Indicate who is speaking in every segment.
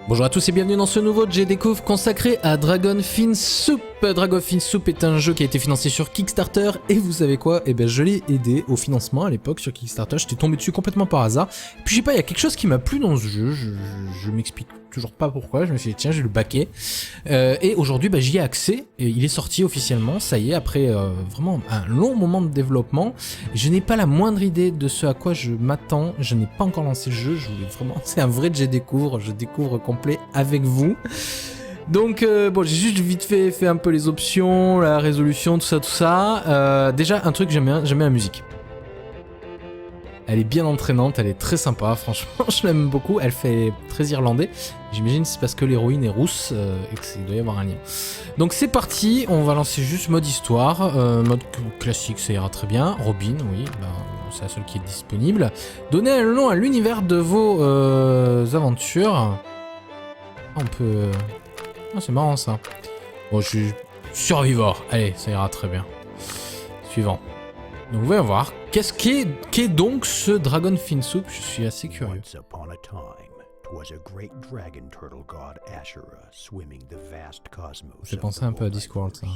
Speaker 1: Bonjour à tous et bienvenue dans ce nouveau J Découvre consacré à Dragonfin Soup. Dragonfin Soup est un jeu qui a été financé sur Kickstarter et vous savez quoi? Eh ben je l'ai aidé au financement à l'époque sur Kickstarter, j'étais tombé dessus complètement par hasard. Puis je sais pas, il y a quelque chose qui m'a plu dans ce jeu, je m'explique toujours pas pourquoi, je me suis dit tiens je vais le baquer. Et aujourd'hui j'y ai accès, et il est sorti officiellement, ça y est, après vraiment un long moment de développement. Je n'ai pas la moindre idée de ce à quoi je m'attends, je n'ai pas encore lancé le jeu, je voulais vraiment, c'est un vrai J Découvre, je découvre complet avec vous. Donc bon, j'ai juste vite fait un peu les options, la résolution, tout ça. Déjà un truc, j'aime bien la musique. Elle est bien entraînante, elle est très sympa, franchement je l'aime beaucoup, elle fait très irlandais. J'imagine c'est parce que l'héroïne est rousse et qu'il doit y avoir un lien. Donc c'est parti, on va lancer juste mode histoire, mode classique ça ira très bien. Robin, oui, c'est la seule qui est disponible. Donnez un nom à l'univers de vos aventures. On peut... Ah, c'est marrant ça. Bon, je suis survivor. Allez, ça ira très bien. Suivant. Donc, on va voir. Qu'est-ce qu'est donc ce Dragonfin Soup? Je suis assez curieux.
Speaker 2: Once upon a time, 'twas a great dragon turtle god Ashura swimming the vast cosmos.
Speaker 1: J'ai pensé un peu à Discworld, ça.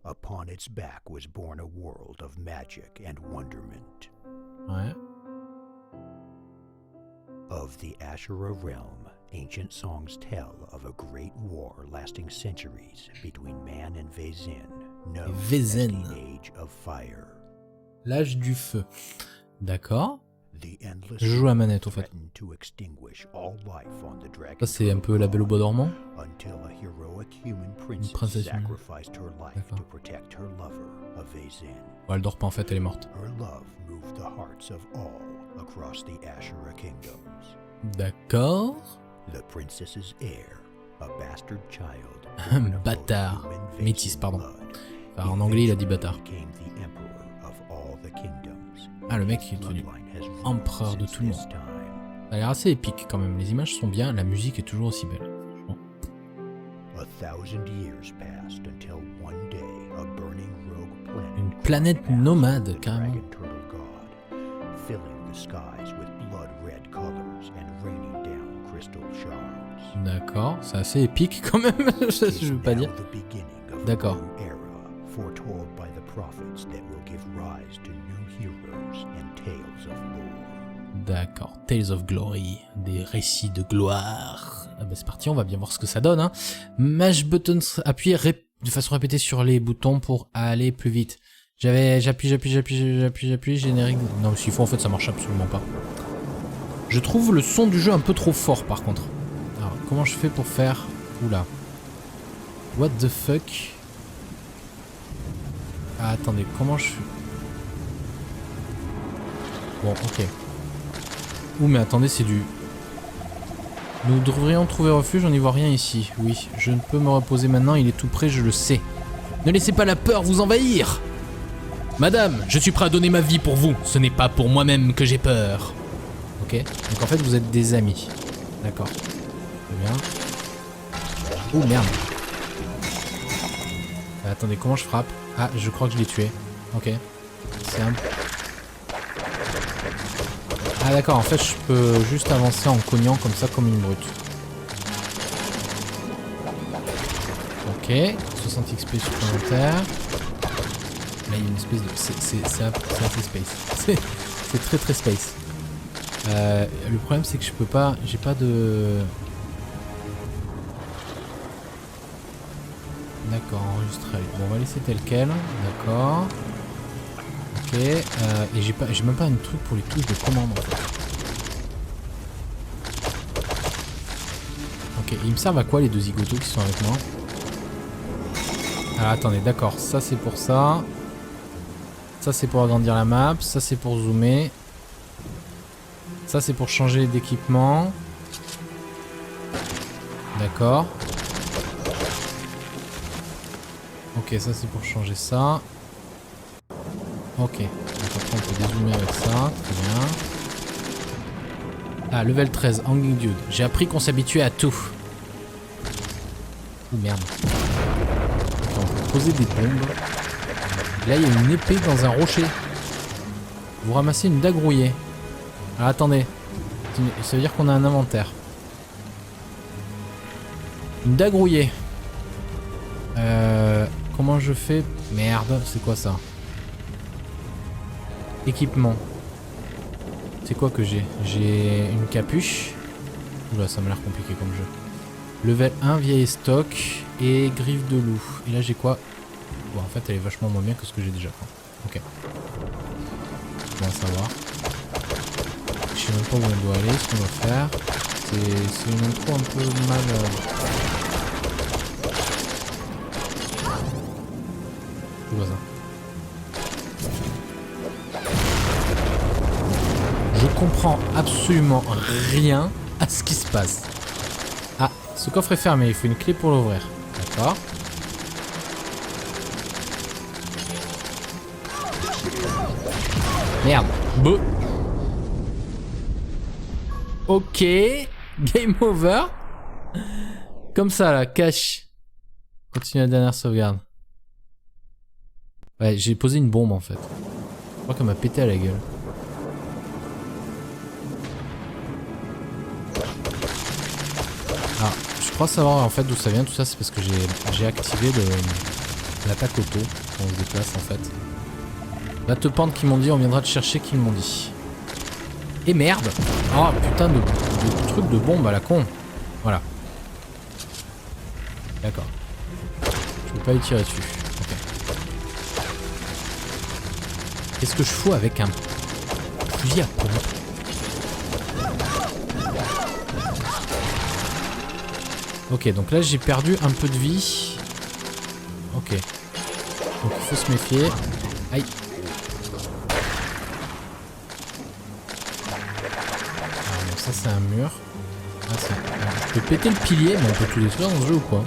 Speaker 2: Upon its back was born a world of magic and wonderment.
Speaker 1: Ouais.
Speaker 2: Of the Ashura realm, ancient songs tell of a great war lasting centuries between man and Vezin, known as the Age of Fire.
Speaker 1: L'âge du feu. D'accord.
Speaker 2: The endless
Speaker 1: Je joue la manette au fait.
Speaker 2: threatened to extinguish all life on the dragon
Speaker 1: Ça c'est un peu la Belle au bois dormant.
Speaker 2: until a heroic human princess
Speaker 1: princesse humaine.
Speaker 2: sacrificed her life
Speaker 1: D'accord.
Speaker 2: to protect her lover, Vezin.
Speaker 1: Bon, elle dort pas en fait, elle est morte.
Speaker 2: Her love moved the hearts of all across the Ashura kingdoms.
Speaker 1: D'accord.
Speaker 2: The princess's heir, a bastard child,
Speaker 1: Un
Speaker 2: born of both
Speaker 1: bâtard.
Speaker 2: human face
Speaker 1: Métis,
Speaker 2: and
Speaker 1: pardon.
Speaker 2: blood,
Speaker 1: Enfin, en anglais il a dit bâtard.
Speaker 2: became the emperor of all the kingdoms.
Speaker 1: Ah, le mec il est
Speaker 2: His
Speaker 1: devenu
Speaker 2: bloodline has ruled
Speaker 1: empereur de
Speaker 2: since
Speaker 1: tout le
Speaker 2: this
Speaker 1: monde.
Speaker 2: time.
Speaker 1: Ça a l'air assez épique quand même, les images sont bien, la musique est toujours aussi belle. Franchement.
Speaker 2: 1,000 years passed until one day a burning rogue planet
Speaker 1: Une planète nomade
Speaker 2: the
Speaker 1: carrément.
Speaker 2: dragon turtle god, filling the skies with blood red colors and raining down crystal shards.
Speaker 1: D'accord, c'est assez épique quand même, je veux pas dire.
Speaker 2: The beginning of
Speaker 1: D'accord.
Speaker 2: a new era, foretold by the prophets that will give rise to new heroes and tales of lore.
Speaker 1: D'accord, Tales of Glory, des récits de gloire. Ah bah c'est parti, on va bien voir ce que ça donne. Hein. Mash buttons, appuyez de façon répétée sur les boutons pour aller plus vite. J'appuie, générique. Non, mais s'il faut en fait ça marche absolument pas. Je trouve le son du jeu un peu trop fort par contre. Alors, comment je fais pour faire... Oula. What the fuck? Ah, attendez, comment je fais... Bon, ok. Ouh, mais attendez, c'est du... Nous devrions trouver refuge, on n'y voit rien ici. Oui, je ne peux me reposer maintenant, il est tout près, je le sais. Ne laissez pas la peur vous envahir! Madame, je suis prêt à donner ma vie pour vous. Ce n'est pas pour moi-même que j'ai peur. Ok, donc en fait vous êtes des amis. D'accord. Très bien. Oh merde. Attendez, comment je frappe? Ah, je crois que je l'ai tué. Ok. C'est un... Ah d'accord, en fait je peux juste avancer en cognant comme ça, comme une brute. Ok, 60 XP supplémentaires. Là il y a une espèce de... C'est assez space. C'est très très space. Le problème c'est que je peux pas... J'ai pas de... D'accord, enregistré. Bon, on va laisser tel quel. D'accord. Ok, et j'ai même pas un truc pour les touches de commande en fait. Ok, ils me servent à quoi les deux zigotos qui sont avec moi? Alors attendez, d'accord, ça c'est pour ça. Ça c'est pour agrandir la map, ça c'est pour zoomer. Ça c'est pour changer d'équipement. D'accord. Ok, ça c'est pour changer ça. Ok, donc après on peut dézoomer avec ça, très bien. Ah, level 13, Hanging Dude. J'ai appris qu'on s'habituait à tout. Ouh merde. Ok, on peut poser des bombes. Là il y a une épée dans un rocher. Vous ramassez une dague rouillée. Ah, attendez. Ça veut dire qu'on a un inventaire. Une dague rouillée. Comment je fais? Merde, c'est quoi ça? Équipement. C'est quoi que j'ai? J'ai une capuche. Oula, ça m'a l'air compliqué comme jeu. Level 1, vieille stock et griffe de loup. Et là j'ai quoi? Bon, en fait elle est vachement moins bien que ce que j'ai déjà. Ok. Bon à savoir. Je sais même pas où on doit aller, ce qu'on va faire. C'est une intro un peu mal... Je vois ça. Je comprends absolument rien à ce qui se passe. Ah, ce coffre est fermé, il faut une clé pour l'ouvrir. D'accord. Merde. Bouh. Ok. Game over. Comme ça là, cache. Continue la dernière sauvegarde. Ouais, j'ai posé une bombe en fait. Je crois qu'elle m'a pété à la gueule. Ah, je crois savoir en fait d'où ça vient tout ça, c'est parce que j'ai activé l'attaque auto quand on se déplace en fait. Va te pendre qui m'ont dit, on viendra te chercher qui m'ont dit. Et merde. Oh putain de truc de bombe à la con. Voilà. D'accord. Je peux pas y tirer dessus. Ok. Qu'est-ce que je fous avec un fusil à pompe? Ok, donc là j'ai perdu un peu de vie. Ok. Donc il faut se méfier. Aïe. Ah, bon, ça c'est un mur. Ah, je peux péter le pilier, mais on peut tout détruire dans ce jeu ou quoi?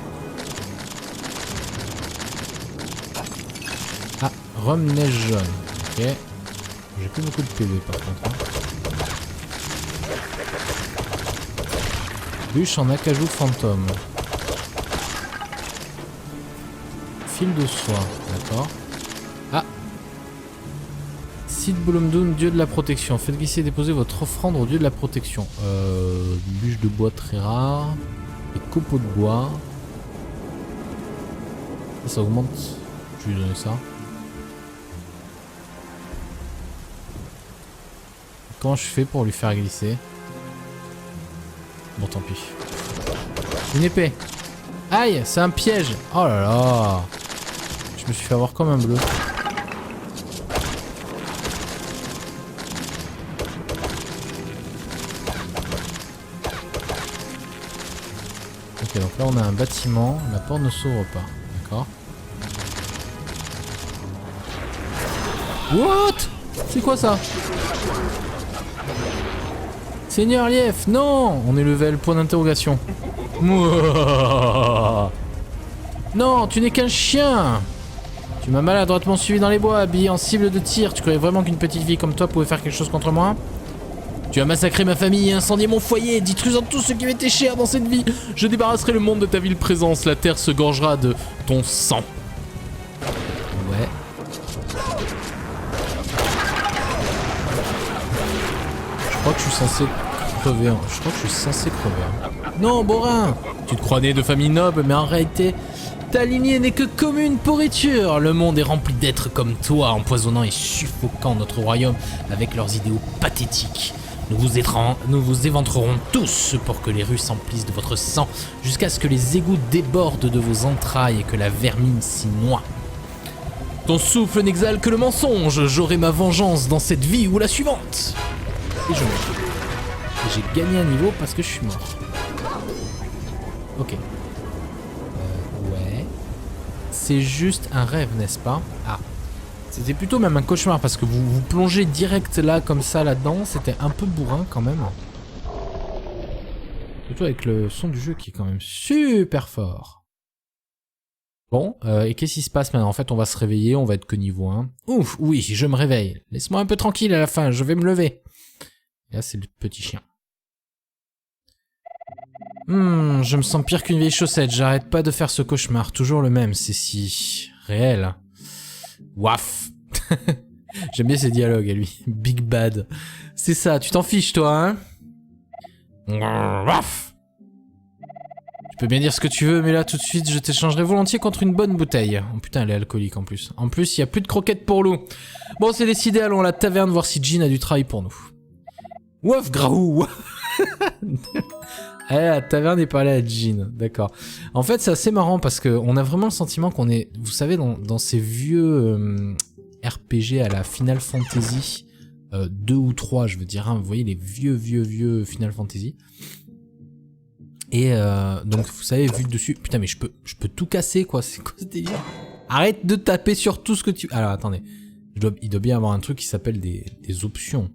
Speaker 1: Ah, rhum neige jaune. Ok. J'ai plus beaucoup de PV par contre. Hein. Bûche en acajou fantôme. Fil de soie, d'accord. Ah. Sid Bolumdun, dieu de la protection. Faites glisser et déposer votre offrande au dieu de la protection. Bûche de bois très rare. Et copeaux de bois. Ça augmente. Je vais lui donner ça. Comment je fais pour lui faire glisser? Bon, tant pis. Une épée. Aïe, c'est un piège. Oh là là. Je me suis fait avoir comme un bleu. Ok, donc là on a un bâtiment. La porte ne s'ouvre pas. D'accord. What? C'est quoi ça? Seigneur Lief, non! On est level, point d'interrogation. Non, tu n'es qu'un chien! Tu m'as maladroitement suivi dans les bois, habillé en cible de tir. Tu croyais vraiment qu'une petite vie comme toi pouvait faire quelque chose contre moi? Tu as massacré ma famille et incendié mon foyer, détruisant tout ce qui m'était cher dans cette vie. Je débarrasserai le monde de ta ville présence. La terre se gorgera de ton sang. Ouais. Je crois que je suis censé crever. Hein. Je crois que je suis censé crever. Hein. Non, Borin! Tu te crois né de famille noble, mais en réalité, ta lignée n'est que commune pourriture. Le monde est rempli d'êtres comme toi, empoisonnant et suffoquant notre royaume avec leurs idéaux pathétiques. Nous vous éventrerons tous pour que les rues s'emplissent de votre sang, jusqu'à ce que les égouts débordent de vos entrailles et que la vermine s'y noie. Ton souffle n'exhale que le mensonge. J'aurai ma vengeance dans cette vie ou la suivante. Et je meurs. J'ai gagné un niveau parce que je suis mort. Ok. Ouais. C'est juste un rêve, n'est-ce pas? Ah. C'était plutôt même un cauchemar parce que vous plongez direct là, comme ça, là-dedans. C'était un peu bourrin quand même. Surtout avec le son du jeu qui est quand même super fort. Bon, et qu'est-ce qui se passe maintenant? En fait, on va se réveiller, on va être que niveau 1. Ouf, oui, je me réveille. Laisse-moi un peu tranquille à la fin, je vais me lever. Et là, c'est le petit chien. Je me sens pire qu'une vieille chaussette. J'arrête pas de faire ce cauchemar. Toujours le même, c'est si réel. Waf. J'aime bien ces dialogues à lui. Big Bad. C'est ça, tu t'en fiches toi, hein? Waf. Tu peux bien dire ce que tu veux, mais là, tout de suite, je t'échangerai volontiers contre une bonne bouteille. Oh putain, elle est alcoolique en plus. En plus, il y a plus de croquettes pour loup. Bon, c'est décidé, allons à la taverne voir si Jean a du travail pour nous. Wouf, graou. Allez, la taverne est pas allée à Jean, d'accord. En fait, c'est assez marrant parce qu'on a vraiment le sentiment qu'on est, vous savez, dans ces vieux RPG à la Final Fantasy 2 ou 3, je veux dire, hein, vous voyez les vieux Final Fantasy. Et donc, vous savez, vu de dessus, putain, mais je peux tout casser, quoi, c'est quoi ce délire? Arrête de taper sur tout ce que tu... Alors, attendez, il doit bien avoir un truc qui s'appelle des options.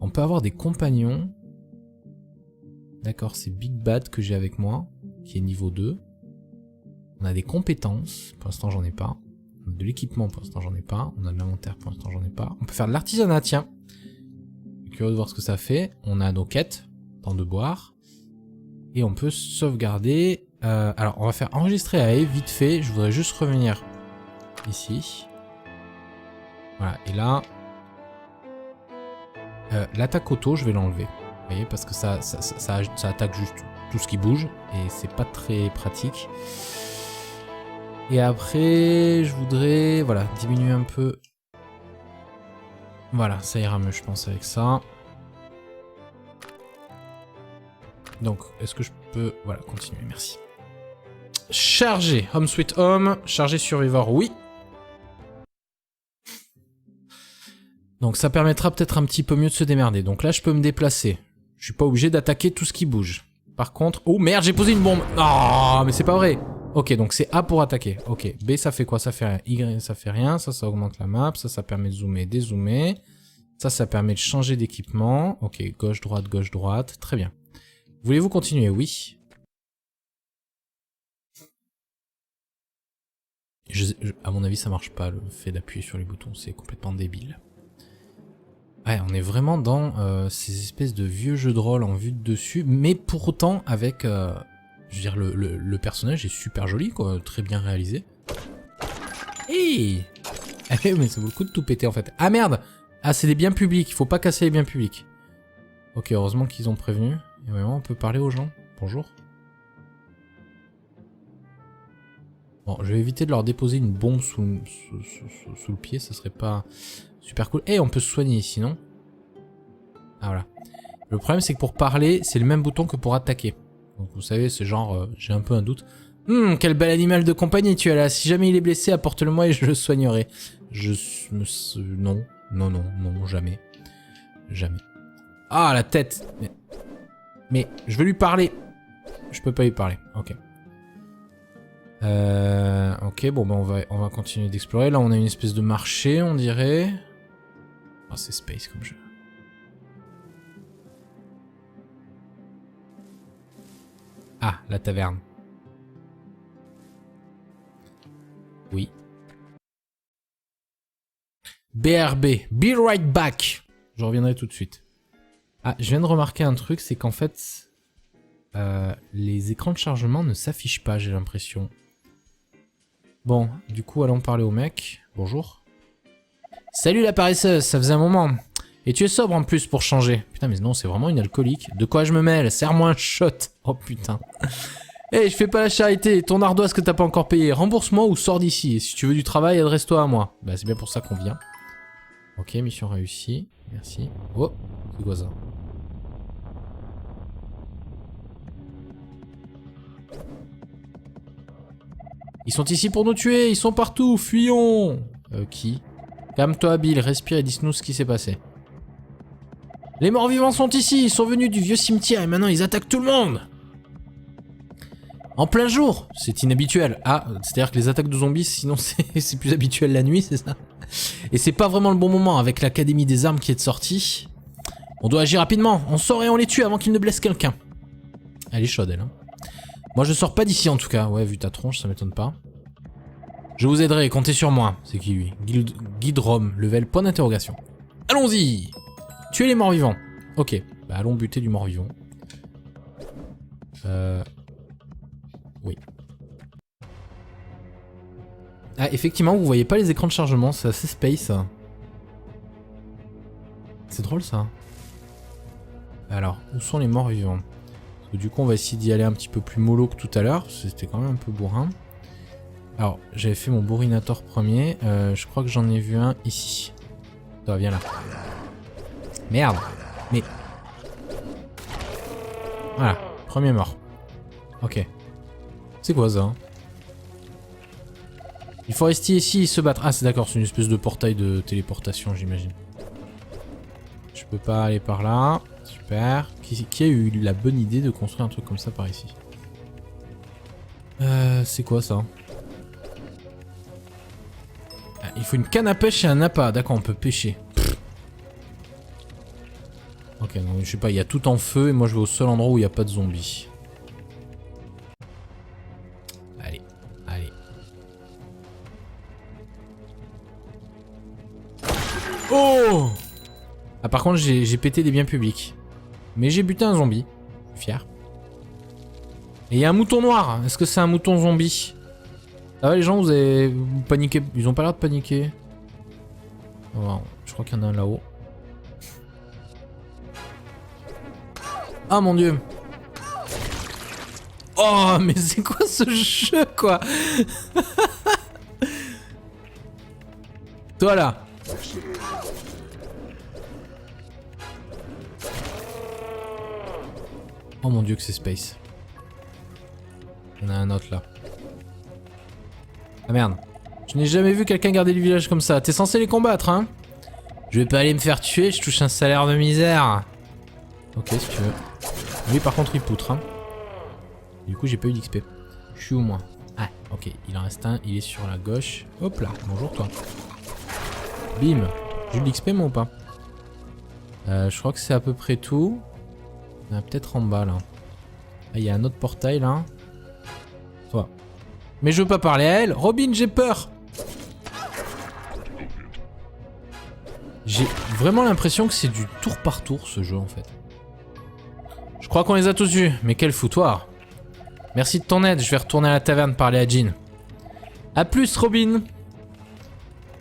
Speaker 1: On peut avoir des compagnons. D'accord, c'est Big Bad que j'ai avec moi, qui est niveau 2. On a des compétences, pour l'instant j'en ai pas. On a de l'équipement, pour l'instant j'en ai pas. On a de l'inventaire, pour l'instant j'en ai pas. On peut faire de l'artisanat, tiens. Je suis curieux de voir ce que ça fait. On a nos quêtes, temps de boire. Et on peut sauvegarder. Alors on va faire enregistrer à vite fait. Je voudrais juste revenir ici. Voilà, et là... l'attaque auto, je vais l'enlever. Vous voyez, parce que ça attaque juste tout ce qui bouge. Et c'est pas très pratique. Et après, je voudrais, voilà, diminuer un peu. Voilà, ça ira mieux, je pense, avec ça. Donc, est-ce que je peux... Voilà, continuer, merci. Charger, Home Sweet Home. Charger Survivor, oui. Donc, ça permettra peut-être un petit peu mieux de se démerder. Donc là, je peux me déplacer. Je suis pas obligé d'attaquer tout ce qui bouge. Par contre... Oh, merde, j'ai posé une bombe. Oh, mais c'est pas vrai. Ok, donc c'est A pour attaquer. Ok, B ça fait quoi? Ça fait rien. Y ça fait rien. Ça augmente la map. Ça permet de zoomer, dézoomer. Ça permet de changer d'équipement. Ok, gauche, droite. Très bien. Voulez-vous continuer? Oui. À mon avis, ça marche pas le fait d'appuyer sur les boutons. C'est complètement débile. Ouais, on est vraiment dans ces espèces de vieux jeux de rôle en vue de dessus. Mais pour autant avec... je veux dire, le personnage est super joli, quoi, très bien réalisé. Hey, mais ça vaut le coup de tout péter, en fait. Ah, merde. Ah, c'est des biens publics, il faut pas casser les biens publics. Ok, heureusement qu'ils ont prévenu. Et vraiment, on peut parler aux gens. Bonjour. Bon, je vais éviter de leur déposer une bombe sous le pied, ça serait pas super cool. Et on peut se soigner ici, non? Ah, voilà. Le problème, c'est que pour parler, c'est le même bouton que pour attaquer. Donc vous savez, c'est genre, j'ai un peu un doute. Quel bel animal de compagnie tu as là. Si jamais il est blessé, apporte-le-moi et je le soignerai. Non, jamais. Jamais. Ah, la tête. Mais je veux lui parler. Je peux pas lui parler. Ok. Ok, bon, bah on va continuer d'explorer. Là, on a une espèce de marché, on dirait. Ah, c'est space comme jeu. Ah, la taverne. Oui. BRB. Be right back. Je reviendrai tout de suite. Ah, je viens de remarquer un truc, c'est qu'en fait, les écrans de chargement ne s'affichent pas, j'ai l'impression. Bon, du coup, allons parler au mec. Bonjour. Salut la paresseuse, ça faisait un moment. Et tu es sobre en plus pour changer. Putain, mais non, c'est vraiment une alcoolique. De quoi je me mêle? Serre-moi un shot. Oh putain. Hey, je fais pas la charité. Ton ardoise que t'as pas encore payé. Rembourse-moi ou sors d'ici. Et si tu veux du travail, adresse-toi à moi. Bah, c'est bien pour ça qu'on vient. Ok, mission réussie. Merci. Oh, c'est quoi ça? Ils sont ici pour nous tuer. Ils sont partout. Fuyons. Qui? Calme-toi, Bill. Respire et dis-nous ce qui s'est passé. Les morts vivants sont ici, ils sont venus du vieux cimetière et maintenant ils attaquent tout le monde. En plein jour, c'est inhabituel. Ah, c'est-à-dire que les attaques de zombies, sinon c'est plus habituel la nuit, c'est ça? Et c'est pas vraiment le bon moment avec l'Académie des armes qui est de sortie. On doit agir rapidement, on sort et on les tue avant qu'ils ne blessent quelqu'un. Elle est chaude, elle. Hein. Moi je sors pas d'ici en tout cas, ouais, vu ta tronche, ça m'étonne pas. Je vous aiderai, comptez sur moi. C'est qui lui? Guide Rome, level point d'interrogation. Allons-y! Tuer les morts vivants. Ok, bah allons buter du mort vivant. Oui. Ah, effectivement, vous voyez pas les écrans de chargement, c'est assez space. C'est drôle ça. Alors, où sont les morts vivants? Du coup, on va essayer d'y aller un petit peu plus mollo que tout à l'heure. C'était quand même un peu bourrin. Alors, j'avais fait mon bourrinator premier. Je crois que j'en ai vu un ici. Ça, viens là. Merde. Mais... Voilà. Premier mort. Ok. C'est quoi ça? Il faut rester ici et se battre. Ah, c'est d'accord. C'est une espèce de portail de téléportation, j'imagine. Je peux pas aller par là. Super. Qui a eu la bonne idée de construire un truc comme ça par ici? C'est quoi ça? Ah, il faut une canne à pêche et un appât. D'accord, on peut pêcher. Ok, non, je sais pas, il y a tout en feu et moi je vais au seul endroit où il n'y a pas de zombies. Allez, allez. Oh! Ah, par contre, j'ai pété des biens publics. Mais j'ai buté un zombie. Je suis fier. Et il y a un mouton noir. Est-ce que c'est un mouton zombie? Ça va les gens, vous avez paniqué? Ils ont pas l'air de paniquer. Oh, je crois qu'il y en a un là-haut. Ah mon dieu. Oh mais c'est quoi ce jeu quoi? Toi là. Oh mon dieu que c'est space. Il y en a un autre là. Ah merde. Je n'ai jamais vu quelqu'un garder le village comme ça. T'es censé les combattre hein? Je vais pas aller me faire tuer, je touche un salaire de misère. Ok si tu veux. Lui par contre il poutre hein. Du coup j'ai pas eu d'XP. Je suis au moins. Ah ok, il en reste un, il est sur la gauche. Hop là, bonjour toi. Bim. J'ai eu de l'XP moi ou pas? Je crois que c'est à peu près tout. Il y en a peut-être en bas là. Ah il y a un autre portail là. Toi. Mais je veux pas parler à elle. Robin j'ai peur. J'ai vraiment l'impression que c'est du tour par tour ce jeu en fait. Je crois qu'on les a tous vus, mais quel foutoir. Merci de ton aide, je vais retourner à la taverne parler à Jean. A plus Robin.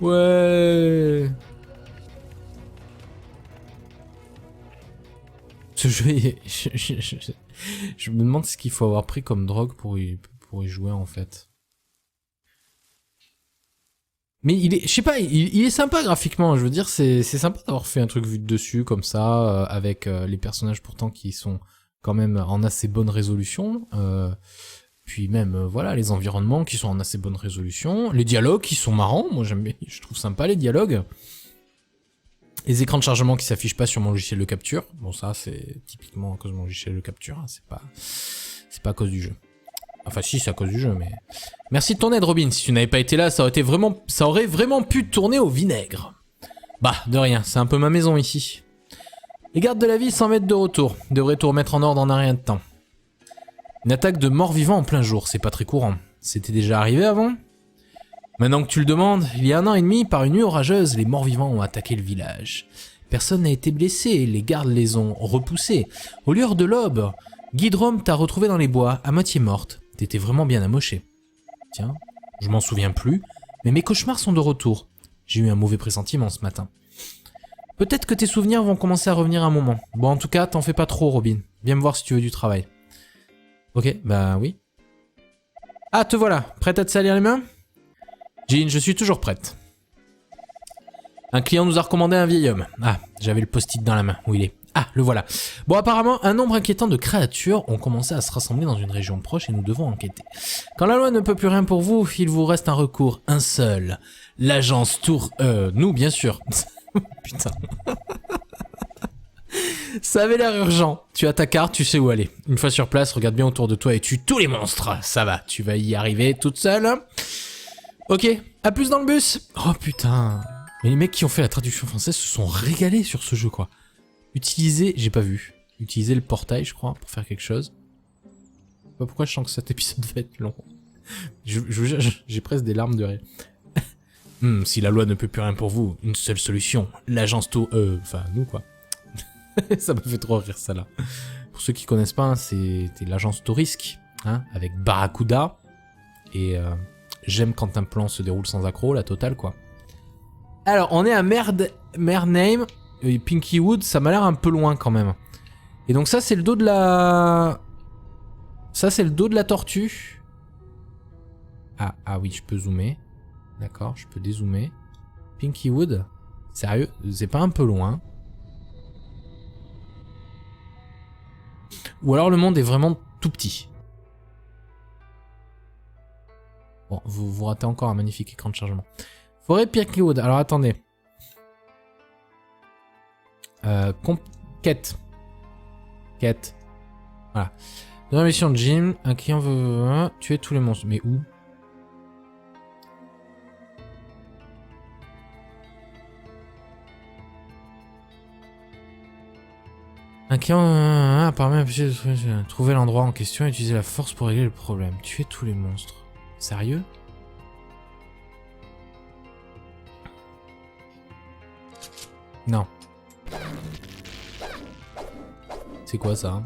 Speaker 1: Ouais. Ce jeu est... je me demande ce qu'il faut avoir pris comme drogue pour y jouer en fait. Mais il est, je sais pas, il est sympa graphiquement, je veux dire, c'est sympa d'avoir fait un truc vu de dessus comme ça, avec les personnages pourtant qui sont quand même en assez bonne résolution, puis même, voilà, les environnements qui sont en assez bonne résolution, les dialogues qui sont marrants, moi j'aime bien, je trouve sympa les dialogues, les écrans de chargement qui s'affichent pas sur mon logiciel de capture, bon ça c'est typiquement à cause de mon logiciel de capture, hein, c'est pas à cause du jeu. Enfin si, c'est à cause du jeu, mais... Merci de ton aide, Robin. Si tu n'avais pas été là, ça aurait vraiment pu tourner au vinaigre. Bah, de rien, c'est un peu ma maison ici. Les gardes de la ville s'en mettent de retour. Devraient tout remettre en ordre en un rien de temps. Une attaque de morts-vivants en plein jour, c'est pas très courant. C'était déjà arrivé avant? Maintenant que tu le demandes, il y a 1 an et demi, par une nuit orageuse, les morts-vivants ont attaqué le village. Personne n'a été blessé, les gardes les ont repoussés. Au lueur de l'aube, Guidrome t'a retrouvé dans les bois, à moitié morte. T'étais vraiment bien amoché. Tiens, je m'en souviens plus, mais mes cauchemars sont de retour. J'ai eu un mauvais pressentiment ce matin. Peut-être que tes souvenirs vont commencer à revenir un moment. Bon, en tout cas, t'en fais pas trop, Robin. Viens me voir si tu veux du travail. Ok, bah oui. Ah, te voilà. Prête à te salir les mains? Jean, je suis toujours prête. Un client nous a recommandé un vieil homme. Ah, j'avais le post-it dans la main. Où il est? Ah, le voilà. Bon, apparemment, un nombre inquiétant de créatures ont commencé à se rassembler dans une région proche et nous devons enquêter. Quand la loi ne peut plus rien pour vous, il vous reste un recours, un seul. L'agence Tour... nous, bien sûr. Putain. Ça avait l'air urgent. Tu as ta carte, tu sais où aller. Une fois sur place, regarde bien autour de toi et tue tous les monstres. Ça va, tu vas y arriver toute seule. Ok, à plus dans le bus. Oh putain. Mais les mecs qui ont fait la traduction française se sont régalés sur ce jeu, quoi. Utiliser, j'ai pas vu. Utiliser le portail, je crois, pour faire quelque chose. Je sais pas pourquoi je sens que cet épisode va être long. J'ai presque des larmes de rire. Si la loi ne peut plus rien pour vous, une seule solution. L'agence Tour... Enfin, nous, quoi. Ça me fait trop rire, ça, là. Pour ceux qui connaissent pas, hein, c'était l'agence Tourisk, hein, avec Barracuda. Et j'aime quand un plan se déroule sans accroc, la totale, quoi. Alors, on est à Mernheim. Pinky Wood, ça m'a l'air un peu loin quand même. Et donc ça, c'est le dos de la... Ça, c'est le dos de la tortue. Ah oui, je peux zoomer. D'accord, je peux dézoomer. Pinky Wood. Sérieux, c'est pas un peu loin? Ou alors le monde est vraiment tout petit. Bon, vous ratez encore un magnifique écran de chargement. Forêt Pinky Wood. Alors attendez. Quête. Quête. Voilà. Dans la mission de Jim, un client veut tuer tous les monstres. Mais où? Un client apparemment empêché de trouver l'endroit en question et utiliser la force pour régler le problème. Tuer tous les monstres. Sérieux? Non. C'est quoi ça?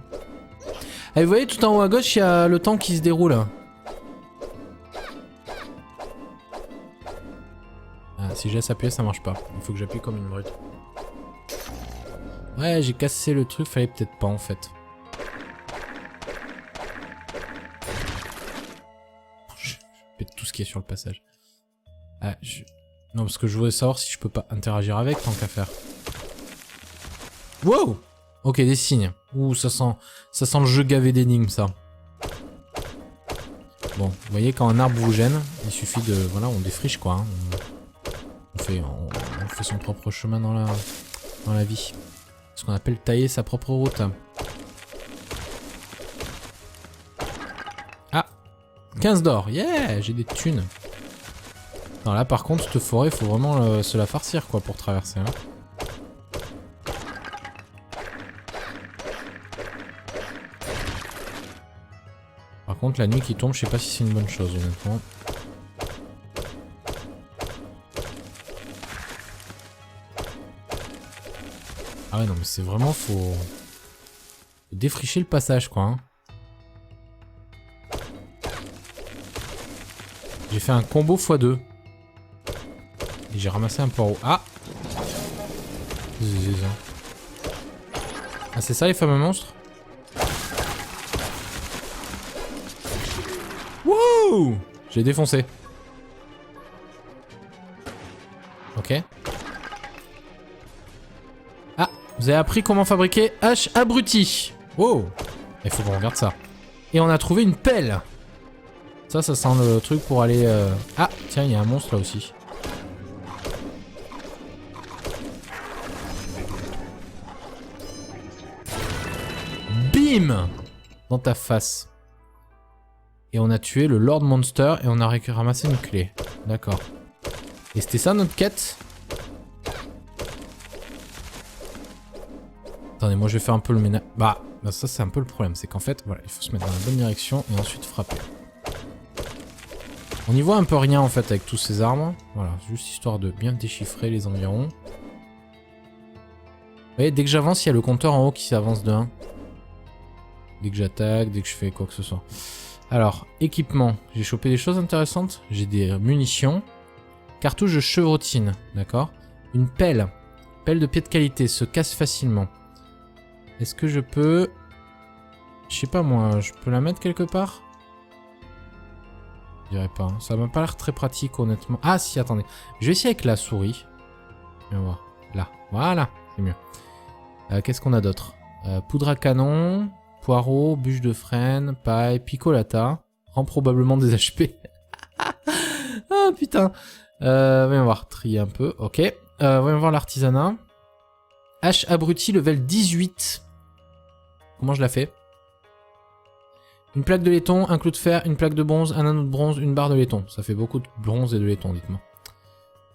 Speaker 1: Ah, vous voyez tout en haut à gauche, il y a le temps qui se déroule. Ah, si je laisse appuyer, ça marche pas. Il faut que j'appuie comme une brute. Ouais, j'ai cassé le truc, fallait peut-être pas en fait. Je pète tout ce qui est sur le passage. Ah, non, parce que je voulais savoir si je peux pas interagir avec tant qu'à faire. Wow! Ok, des signes. Ouh, ça sent le jeu gavé d'énigmes, ça. Bon, vous voyez, quand un arbre vous gêne, il suffit de... Voilà, on défriche, quoi. Hein. On fait son propre chemin dans la vie. Ce qu'on appelle tailler sa propre route. Ah, 15 d'or. Yeah, j'ai des thunes. Non, là, par contre, cette forêt, il faut vraiment se la farcir, quoi, pour traverser. Hein. Par contre, la nuit qui tombe, je sais pas si c'est une bonne chose, honnêtement. Ah ouais, non, mais c'est vraiment, faut défricher le passage, quoi. Hein. J'ai fait un combo x2. Et j'ai ramassé un poireau. Ah! Ah, c'est ça les fameux monstres? Wouh! J'ai défoncé. Ok. Ah, vous avez appris comment fabriquer hache abruti. Wow! Il faut qu'on regarde ça. Et on a trouvé une pelle. Ça sent le truc pour aller... Ah, tiens, il y a un monstre là aussi. Bim! Dans ta face. Et on a tué le Lord Monster et on a ramassé une clé. D'accord. Et c'était ça notre quête? Attendez, moi je vais faire un peu le ménage. Bah ça c'est un peu le problème. C'est qu'en fait, voilà, il faut se mettre dans la bonne direction et ensuite frapper. On y voit un peu rien en fait avec tous ces arbres. Voilà, juste histoire de bien déchiffrer les environs. Vous voyez, dès que j'avance, il y a le compteur en haut qui s'avance de 1. Dès que j'attaque, dès que je fais quoi que ce soit. Alors, équipement. J'ai chopé des choses intéressantes. J'ai des munitions. Cartouche de chevrotine, d'accord. Une pelle. Pelle de pied de qualité, se casse facilement. Est-ce que je peux... Je sais pas moi, je peux la mettre quelque part? Je dirais pas. Hein. Ça m'a pas l'air très pratique honnêtement. Ah si, attendez. Je vais essayer avec la souris. On va voir. Là. Voilà, c'est mieux. Qu'est-ce qu'on a d'autre? Poudre à canon, poireau, bûche de frêne, paille, picolata. Rend probablement des HP. Ah putain. Voyons voir. Trier un peu. Ok. Voyons voir l'artisanat. Hache abruti level 18. Comment je la fais? Une plaque de laiton, un clou de fer, une plaque de bronze, un anneau de bronze, une barre de laiton. Ça fait beaucoup de bronze et de laiton, dites-moi.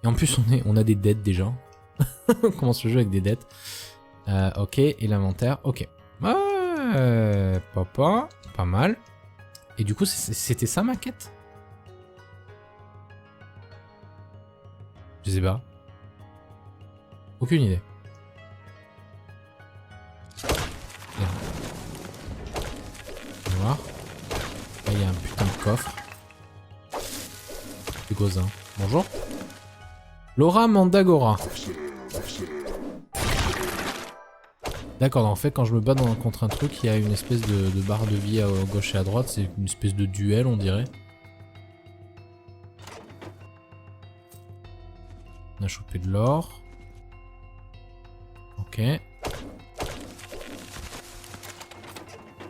Speaker 1: Et en plus, on a des dettes déjà. On commence le jeu avec des dettes. Ok, et l'inventaire, ok. Papa, pas mal. Et du coup, c'était ça ma quête? Je sais pas. Aucune idée. Bien. On va voir. Là, il y a un putain de coffre. Du gozin. Bonjour. Laura Mandagora. D'accord, en fait, quand je me bats contre un truc, il y a une espèce de barre de vie à gauche et à droite. C'est une espèce de duel, on dirait. On a chopé de l'or. Ok.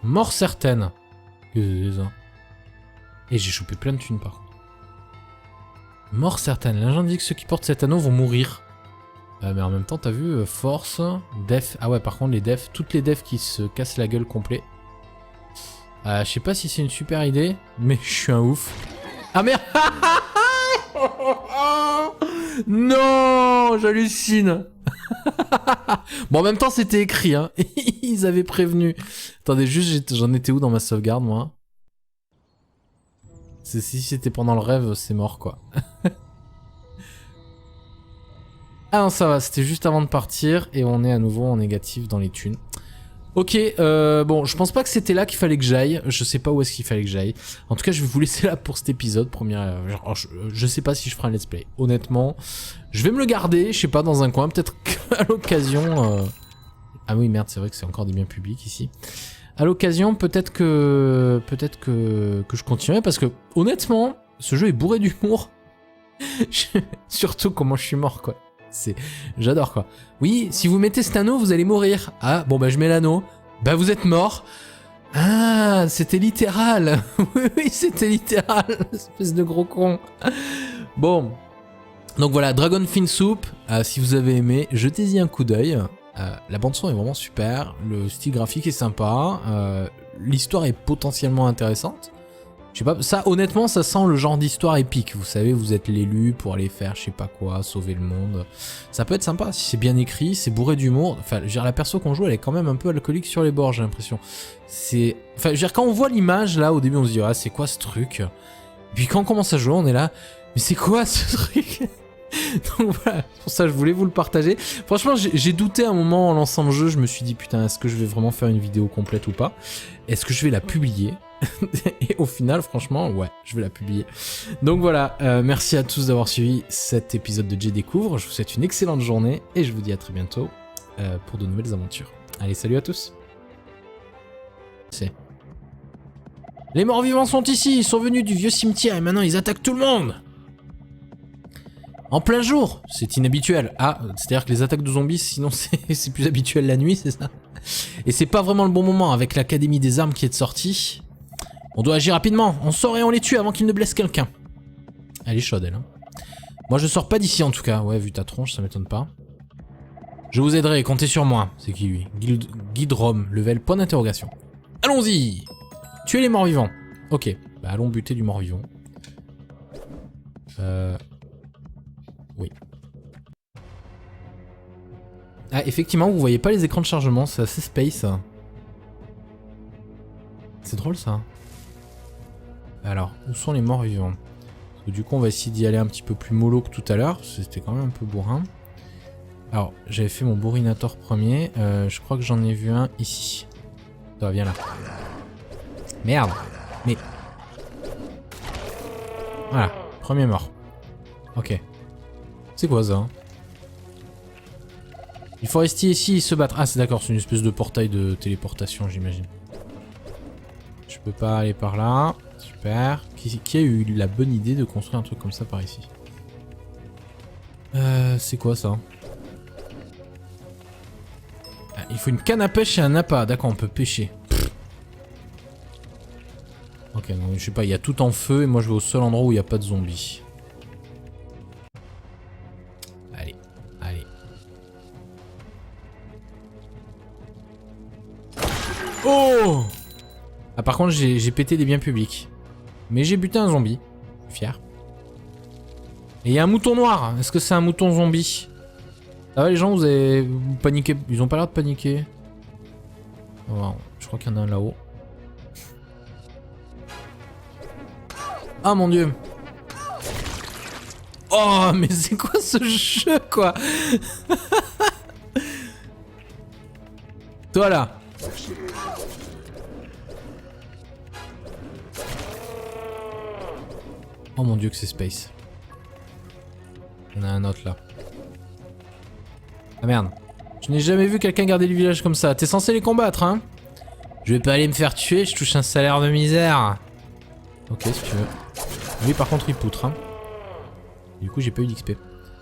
Speaker 1: Mort certaine. Et j'ai chopé plein de thunes par contre. Mort certaine. Là j'indique que ceux qui portent cet anneau vont mourir. Mais en même temps, t'as vu, force, def. Ah ouais, par contre, les defs, toutes les defs qui se cassent la gueule complet. Je sais pas si c'est une super idée, mais je suis un ouf. Ah merde. Non, j'hallucine. Bon, en même temps, c'était écrit, hein. Ils avaient prévenu. Attendez, juste, j'en étais où dans ma sauvegarde, moi? Si c'était pendant le rêve, c'est mort, quoi. Ah non, ça va, c'était juste avant de partir, et on est à nouveau en négatif dans les thunes. Ok, bon, je pense pas que c'était là qu'il fallait que j'aille. Je sais pas où est-ce qu'il fallait que j'aille. En tout cas, je vais vous laisser là pour cet épisode. Je sais pas si je ferai un let's play. Honnêtement, je vais me le garder, je sais pas, dans un coin. Peut-être qu'à l'occasion... Ah oui, merde, c'est vrai que c'est encore des biens publics ici. À l'occasion, peut-être que je continuerai, parce que, honnêtement, ce jeu est bourré d'humour. Surtout comment je suis mort, quoi. J'adore, quoi. Oui, si vous mettez cet anneau, vous allez mourir. Ah, bon, bah je mets l'anneau. Bah vous êtes mort. Ah, c'était littéral. Oui, c'était littéral. Espèce de gros con. Bon. Donc voilà, Dragon Fin Soup. Si vous avez aimé, jetez-y un coup d'œil. La bande-son est vraiment super. Le style graphique est sympa. L'histoire est potentiellement intéressante. Je sais pas, ça honnêtement ça sent le genre d'histoire épique, vous savez, vous êtes l'élu pour aller faire je sais pas quoi, sauver le monde. Ça peut être sympa, si c'est bien écrit, c'est bourré d'humour. Enfin, je veux dire, la perso qu'on joue elle est quand même un peu alcoolique sur les bords, j'ai l'impression. C'est... Enfin, je veux dire, quand on voit l'image là, au début on se dit, ah c'est quoi ce truc? Et puis quand on commence à jouer, on est là, mais c'est quoi ce truc? Donc voilà, c'est pour ça que je voulais vous le partager. Franchement, j'ai douté un moment en lançant le jeu, je me suis dit, putain, est-ce que je vais vraiment faire une vidéo complète ou pas? Est-ce que je vais la publier? Et au final, franchement, ouais, je vais la publier. Donc voilà, merci à tous d'avoir suivi cet épisode de J Découvre. Je vous souhaite une excellente journée et je vous dis à très bientôt pour de nouvelles aventures. Allez, salut à tous. Les morts-vivants sont ici, ils sont venus du vieux cimetière et maintenant ils attaquent tout le monde. En plein jour, c'est inhabituel. Ah, c'est-à-dire que les attaques de zombies, sinon c'est plus habituel la nuit, c'est ça? Et c'est pas vraiment le bon moment avec l'Académie des armes qui est sortie. On doit agir rapidement, on sort et on les tue avant qu'ils ne blessent quelqu'un. Elle est chaude, elle. Hein. Moi, je sors pas d'ici en tout cas. Ouais, vu ta tronche, ça m'étonne pas. Je vous aiderai, comptez sur moi. C'est qui lui? Guide Rome, level point d'interrogation. Allons-y! Tuez les morts-vivants. Ok, bah allons buter du mort-vivant. Oui. Ah, effectivement, vous voyez pas les écrans de chargement, c'est assez space. C'est drôle ça. Alors, où sont les morts vivants? Parce que du coup, on va essayer d'y aller un petit peu plus mollo que tout à l'heure. C'était quand même un peu bourrin. Alors, j'avais fait mon bourrinator premier. Je crois que j'en ai vu un ici. Toi, viens là. Merde. Mais... Voilà, premier mort. Ok. C'est quoi ça? Il faut rester ici et se battre. Ah, c'est d'accord, c'est une espèce de portail de téléportation, j'imagine. Je peux pas aller par là. Super. Qui a eu la bonne idée de construire un truc comme ça par ici? C'est quoi ça? Ah, il faut une canne à pêche et un appât. D'accord, on peut pêcher. Pff. Ok, non, je sais pas, il y a tout en feu et moi je vais au seul endroit où il n'y a pas de zombies. Allez, allez. Oh! Ah, par contre, j'ai pété des biens publics. Mais j'ai buté un zombie. Fier. Et il y a un mouton noir. Est-ce que c'est un mouton zombie? Ça va les gens, vous paniqué? Ils ont pas l'air de paniquer. Oh, je crois qu'il y en a un là-haut. Ah mon dieu. Oh mais c'est quoi ce jeu quoi? Toi là. Oh mon dieu que c'est space. Il y en a un autre là. Ah merde. Je n'ai jamais vu quelqu'un garder le village comme ça. T'es censé les combattre, hein? Je vais pas aller me faire tuer, je touche un salaire de misère. Ok, si tu veux. Lui, par contre, il poutre, hein. Du coup, j'ai pas eu d'XP.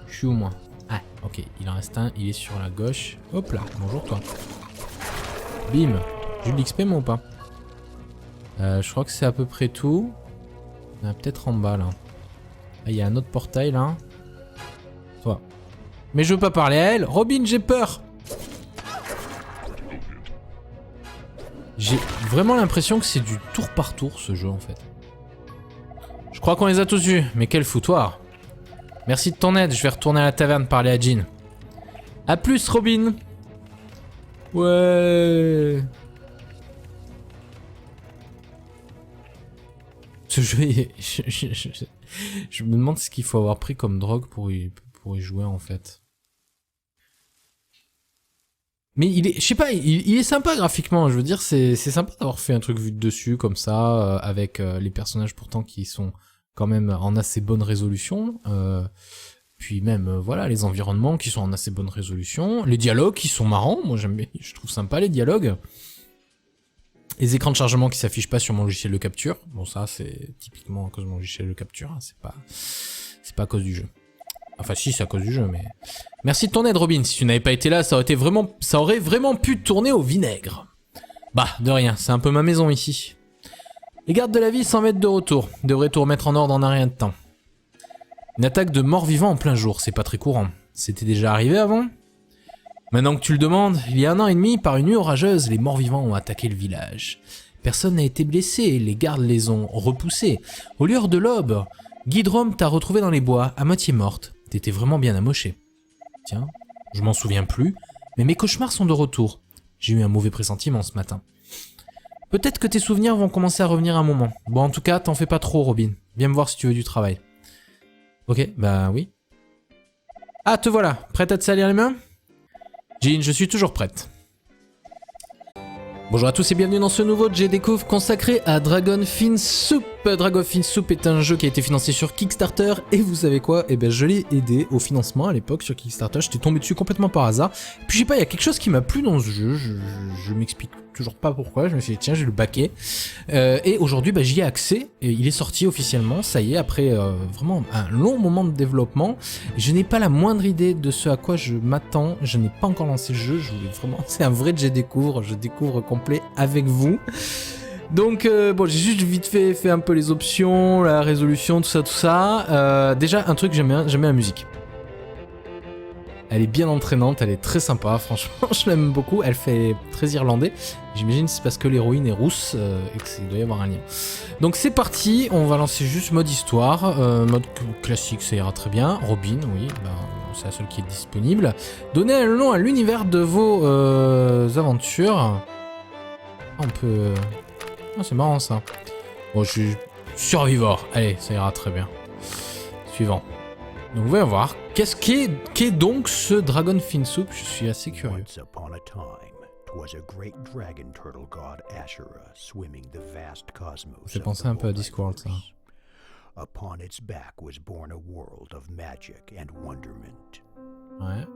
Speaker 1: Je suis où, moi? Ah, ok, il en reste un, il est sur la gauche. Hop là, bonjour, toi. Bim. J'ai eu de l'XP, moi, ou pas? Je crois que c'est à peu près tout. Il y en a peut-être en bas, là. Ah, il y a un autre portail, là. Toi. Mais je veux pas parler à elle. Robin, j'ai peur. J'ai vraiment l'impression que c'est du tour par tour, ce jeu, en fait. Je crois qu'on les a tous eus, mais quel foutoir. Merci de ton aide, je vais retourner à la taverne parler à Jean. A plus, Robin. Ouais. Ce jeu, je me demande ce qu'il faut avoir pris comme drogue pour y jouer, en fait. Mais il est, je sais pas, il est sympa graphiquement, je veux dire, c'est sympa d'avoir fait un truc vu de dessus, comme ça, avec les personnages pourtant qui sont quand même en assez bonne résolution. Puis même, voilà, les environnements qui sont en assez bonne résolution. Les dialogues qui sont marrants, moi j'aime bien, je trouve sympa les dialogues. Les écrans de chargement qui s'affichent pas sur mon logiciel de capture. Bon ça c'est typiquement à cause de mon logiciel de capture, hein, c'est pas à cause du jeu. Enfin si, c'est à cause du jeu, mais... Merci de ton aide, Robin. Si tu n'avais pas été là, ça aurait vraiment pu tourner au vinaigre. Bah, de rien, c'est un peu ma maison ici. Les gardes de la ville s'en mettent de retour. Devraient tout remettre en ordre en un rien de temps. Une attaque de morts-vivants en plein jour, c'est pas très courant. C'était déjà arrivé avant? Maintenant que tu le demandes, il y a 1 an et demi, par une nuit orageuse, les morts-vivants ont attaqué le village. Personne n'a été blessé, les gardes les ont repoussés. Au lueur de l'aube, Guidrome t'a retrouvé dans les bois, à moitié morte. T'étais vraiment bien amochée. Tiens, je m'en souviens plus, mais mes cauchemars sont de retour. J'ai eu un mauvais pressentiment ce matin. Peut-être que tes souvenirs vont commencer à revenir un moment. Bon, en tout cas, t'en fais pas trop, Robin. Viens me voir si tu veux du travail. Ok, bah oui. Ah, te voilà. Prête à te salir les mains? Jean, je suis toujours prête. Bonjour à tous et bienvenue dans ce nouveau J Découvre consacré à Dragon Fin Soup. Dragon Fin Soup est un jeu qui a été financé sur Kickstarter et vous savez quoi? Eh ben je l'ai aidé au financement à l'époque sur Kickstarter, j'étais tombé dessus complètement par hasard. Et puis je sais pas, il y a quelque chose qui m'a plu dans ce jeu, je m'explique toujours pas pourquoi, je me suis dit tiens je vais le baquer. Et aujourd'hui bah, j'y ai accès, et il est sorti officiellement, ça y est, après vraiment un long moment de développement. Je n'ai pas la moindre idée de ce à quoi je m'attends, je n'ai pas encore lancé le jeu, je voulais vraiment, c'est un vrai J Découvre, je découvre complet avec vous. Donc bon, j'ai juste vite fait un peu les options, la résolution, tout ça. Déjà un truc, j'aime bien la musique. Elle est bien entraînante, elle est très sympa, franchement, je l'aime beaucoup. Elle fait très irlandais. J'imagine c'est parce que l'héroïne est rousse et qu'il doit y avoir un lien. Donc c'est parti, on va lancer juste mode histoire, mode classique, ça ira très bien. Robin, oui, bah, c'est la seule qui est disponible. Donnez un nom à l'univers de vos aventures. On peut... Ah, c'est marrant ça. Bon, je suis survivor. Allez, ça ira très bien. Suivant. Donc, voyons voir. Qu'est-ce qu'est donc ce Dragon Fin Soup? Je suis assez curieux.
Speaker 2: Once upon a time, 'twas a great dragon turtle god Ashura swimming the vast cosmos.
Speaker 1: J'ai pensé un peu à Discworld, ça.
Speaker 2: Upon its back was born a world of magic and wonderment.
Speaker 1: Ouais.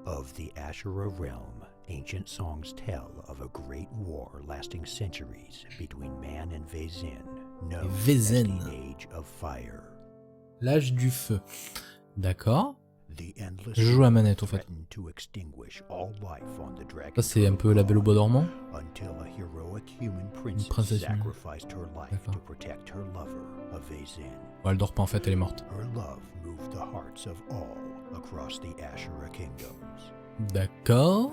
Speaker 2: Of the Ashura realm, ancient songs tell of a great war lasting centuries between man and Vezin, known as the Age of Fire.
Speaker 1: L'âge du feu. D'accord. Je joue à manette, au fait. Ça, c'est un peu la Belle au bois dormant. Une princesse humaine. D'accord. Bon, elle dort pas, en fait, elle est morte. D'accord.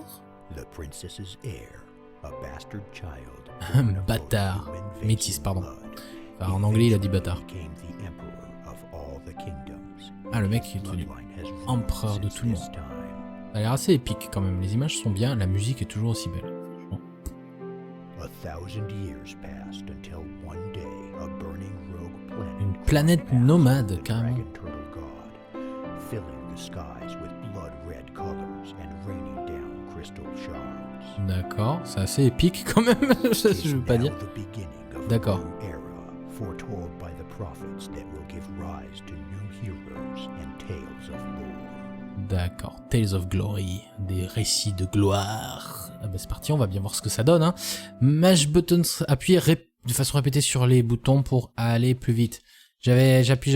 Speaker 1: Bâtard. Métis, pardon. Enfin, en anglais, il a dit bâtard. Ah, le mec, il est devenu empereur de tout le monde. Ça a l'air assez épique, quand même. Les images sont bien, la musique est toujours aussi belle. Une planète nomade, carrément. D'accord, c'est assez épique quand même, je veux pas dire. D'accord. D'accord. Tales of Glory. Des récits de gloire. Ah bah c'est parti, on va bien voir ce que ça donne. Hein. Mash buttons, appuyez de façon répétée sur les boutons pour aller plus vite. J'appuie,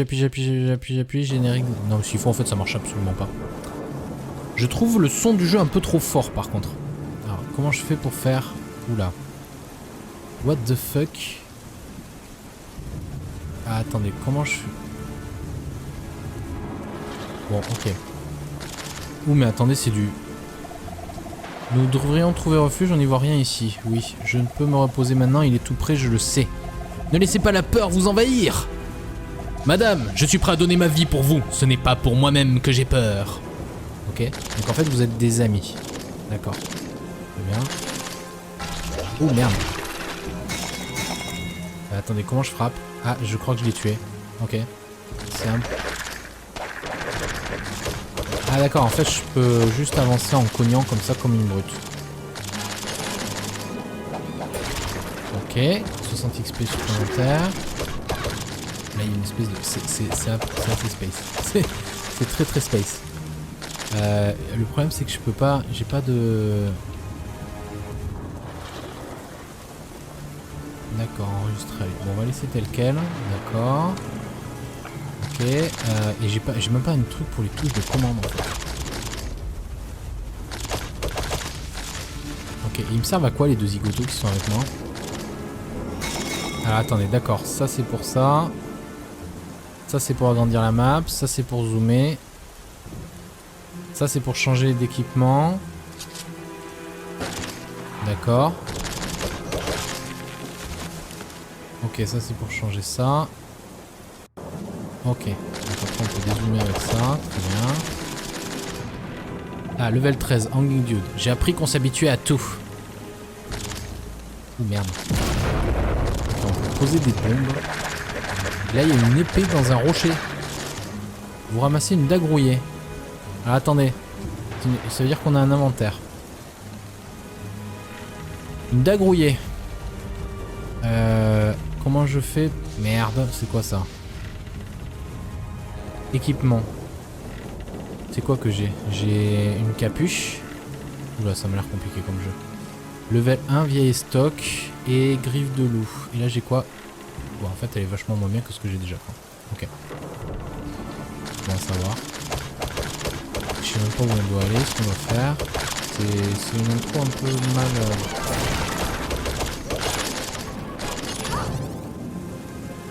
Speaker 1: générique. Non, s'il faut, en fait, ça marche absolument pas. Je trouve le son du jeu un peu trop fort, par contre. Alors, comment je fais pour faire... Oula. What the fuck? Ah, attendez, comment je fais... Bon, ok. Ouh, mais attendez, c'est du... Nous devrions trouver refuge, on n'y voit rien ici. Oui, je ne peux me reposer maintenant, il est tout près, je le sais. Ne laissez pas la peur vous envahir! Madame, je suis prêt à donner ma vie pour vous. Ce n'est pas pour moi-même que j'ai peur. Ok, donc en fait vous êtes des amis. D'accord. Très bien. Oh merde. Attendez, comment je frappe? Ah, je crois que je l'ai tué. Ok. Simple. Ah d'accord, en fait je peux juste avancer en cognant comme ça, comme une brute. Ok, 60 XP supplémentaires. Là il y a une espèce de... C'est assez space. C'est très très space. Le problème c'est que je peux pas... J'ai pas de... D'accord, enregistré. Bon, on va laisser tel quel. D'accord. Ok. Et j'ai même pas un truc pour les touches de commande en fait. Ok, ils me servent à quoi les deux zigotos qui sont avec moi? Alors attendez, d'accord. Ça c'est pour ça. Ça c'est pour agrandir la map. Ça c'est pour zoomer. Ça c'est pour changer d'équipement. D'accord. Ok, ça c'est pour changer ça. Ok. Donc après on peut dézoomer avec ça. Très bien. Ah, level 13, Hanging Dude. J'ai appris qu'on s'habituait à tout. Ouh merde. Ok, on peut poser des bombes. Là il y a une épée dans un rocher. Vous ramassez une dague rouillée. Alors attendez. Ça veut dire qu'on a un inventaire. Une dague rouillée. Comment je fais? Merde, c'est quoi ça? Équipement. C'est quoi que j'ai? J'ai une capuche. Oula, ça m'a l'air compliqué comme jeu. Level 1, vieille stock. Et griffe de loup. Et là j'ai quoi? Bon, en fait elle est vachement moins bien que ce que j'ai déjà. Ok. Bon à savoir. Je sais même pas où on doit aller, ce qu'on doit faire. C'est une intro un peu mal...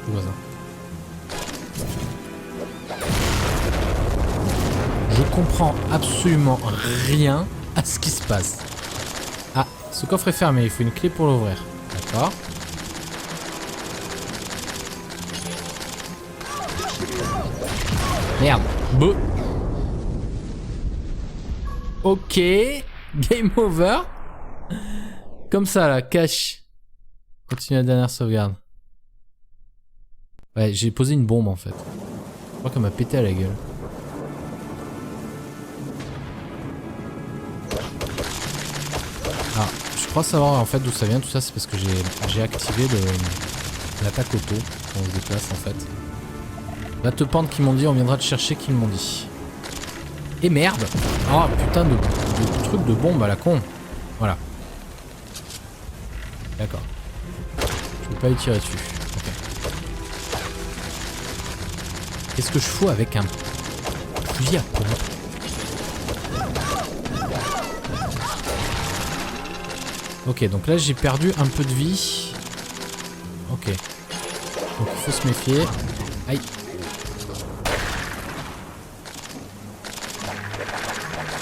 Speaker 1: Je vois ça. Je comprends absolument rien à ce qui se passe. Ah, ce coffre est fermé, il faut une clé pour l'ouvrir. D'accord. Merde. Bon. Ok. Game over. Comme ça là, cache. Continue la dernière sauvegarde. Ouais, j'ai posé une bombe en fait. Je crois qu'elle m'a pété à la gueule. Alors, je crois savoir en fait d'où ça vient tout ça, c'est parce que j'ai activé l'attaque auto quand on se déplace en fait. La tepante qui m'ont dit, on viendra te chercher, qu'ils m'ont dit. Et merde! Oh putain de truc de bombe à la con. Voilà. D'accord. Je peux pas y tirer dessus. Ok. Qu'est-ce que je fous avec un fusil à pompe? Ok, donc là j'ai perdu un peu de vie. Ok. Donc il faut se méfier. Aïe.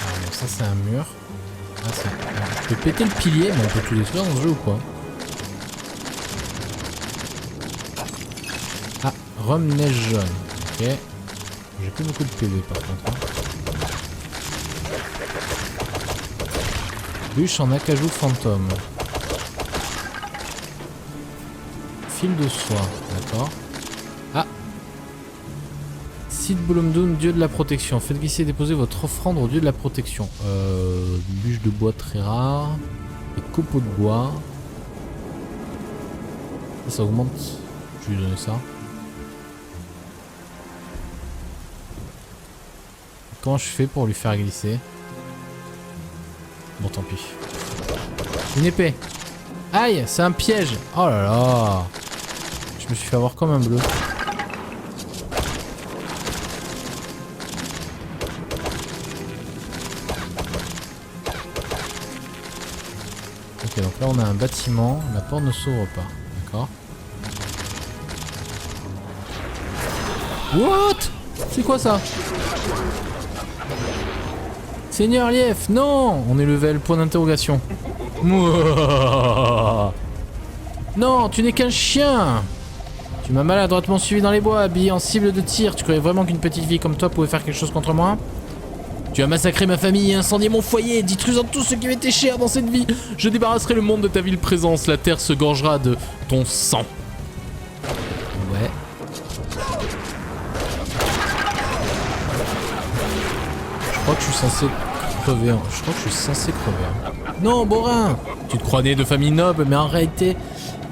Speaker 1: Alors bon, ça c'est un mur. Ah, je peux péter le pilier, mais on peut tout détruire dans ce jeu ou quoi? Ah, rhum neige jaune. Ok. J'ai plus beaucoup de PV par contre. Hein. Bûche en acajou fantôme. Fil de soie, d'accord. Ah. Sid Bolumdun, dieu de la protection. Faites glisser et déposer votre offrande au dieu de la protection. Bûche de bois très rare. Et copeaux de bois. Ça augmente. Je vais lui donner ça. Comment je fais pour lui faire glisser? Bon, tant pis. Une épée. Aïe, c'est un piège. Oh là là. Je me suis fait avoir comme un bleu. Ok, donc là on a un bâtiment. La porte ne s'ouvre pas. D'accord. What? C'est quoi ça? Seigneur Lief, non! On est level, point d'interrogation. Non, tu n'es qu'un chien! Tu m'as maladroitement suivi dans les bois, habillé en cible de tir. Tu croyais vraiment qu'une petite vie comme toi pouvait faire quelque chose contre moi? Tu as massacré ma famille et incendié mon foyer, détruisant tout ce qui m'était cher dans cette vie. Je débarrasserai le monde de ta ville présence. La terre se gorgera de ton sang. Ouais. Je crois que je suis censé crever. Je crois que je suis censé crever. Non, Borin! Tu te crois né de famille noble, mais en réalité,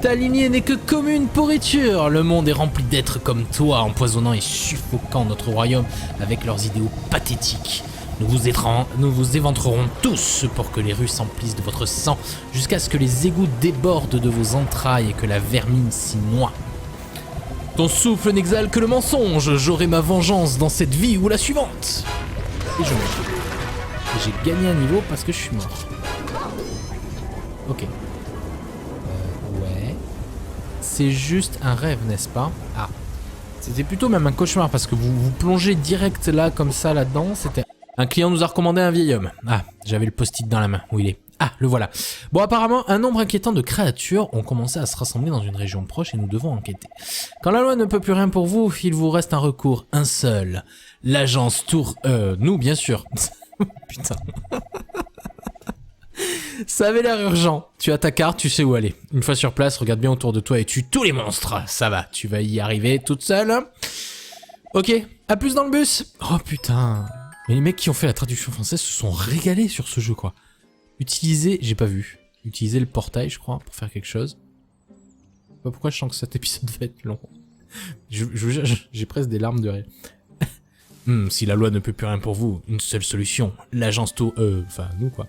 Speaker 1: ta lignée n'est que commune pourriture. Le monde est rempli d'êtres comme toi, empoisonnant et suffocant notre royaume avec leurs idéaux pathétiques. Nous vous éventrerons tous pour que les rues s'emplissent de votre sang, jusqu'à ce que les égouts débordent de vos entrailles et que la vermine s'y noie. Ton souffle n'exhale que le mensonge. J'aurai ma vengeance dans cette vie ou la suivante. Et je meurs. J'ai gagné un niveau parce que je suis mort. Ok. Ouais. C'est juste un rêve, n'est-ce pas? Ah. C'était plutôt même un cauchemar parce que vous plongez direct là, comme ça, là-dedans. C'était... Un client nous a recommandé un vieil homme. Ah, j'avais le post-it dans la main. Où il est? Ah, le voilà. Bon, apparemment, un nombre inquiétant de créatures ont commencé à se rassembler dans une région proche et nous devons enquêter. Quand la loi ne peut plus rien pour vous, il vous reste un recours, un seul. L'agence Tour... nous, bien sûr. Putain. Ça avait l'air urgent. Tu as ta carte, tu sais où aller. Une fois sur place, regarde bien autour de toi et tue tous les monstres. Ça va, tu vas y arriver toute seule. Ok, à plus dans le bus. Oh putain. Mais les mecs qui ont fait la traduction française se sont régalés sur ce jeu, quoi. Utiliser... J'ai pas vu. Utiliser le portail, je crois, pour faire quelque chose. Je sais pas pourquoi je sens que cet épisode va être long. J'ai presque des larmes de rire. Si la loi ne peut plus rien pour vous, une seule solution. L'agence Tour... Enfin, nous, quoi.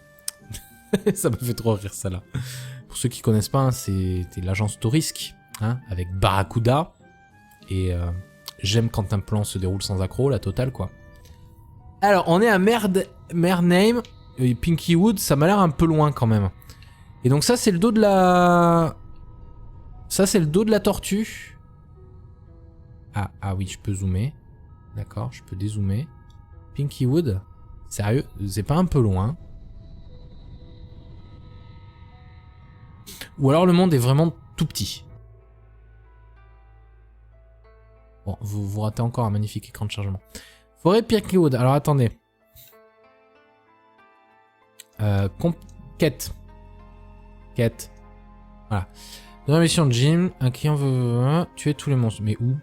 Speaker 1: Ça me fait trop rire, ça, là. Pour ceux qui connaissent pas, hein, c'était l'agence Taurisk, hein, avec Barracuda. Et j'aime quand un plan se déroule sans accroc, la totale, quoi. Alors, on est à Mernheim, Pinky Wood, ça m'a l'air un peu loin quand même. Et donc ça, c'est le dos de la... Ça, c'est le dos de la tortue. Ah oui, je peux zoomer. D'accord, je peux dézoomer. Pinky Wood. Sérieux, c'est pas un peu loin? Ou alors le monde est vraiment tout petit. Bon, vous ratez encore un magnifique écran de chargement. Forêt Pinky Wood. Alors attendez. Quête. Quête. Voilà. Dans la mission de Jim, un client veut tuer tous les monstres. Mais où?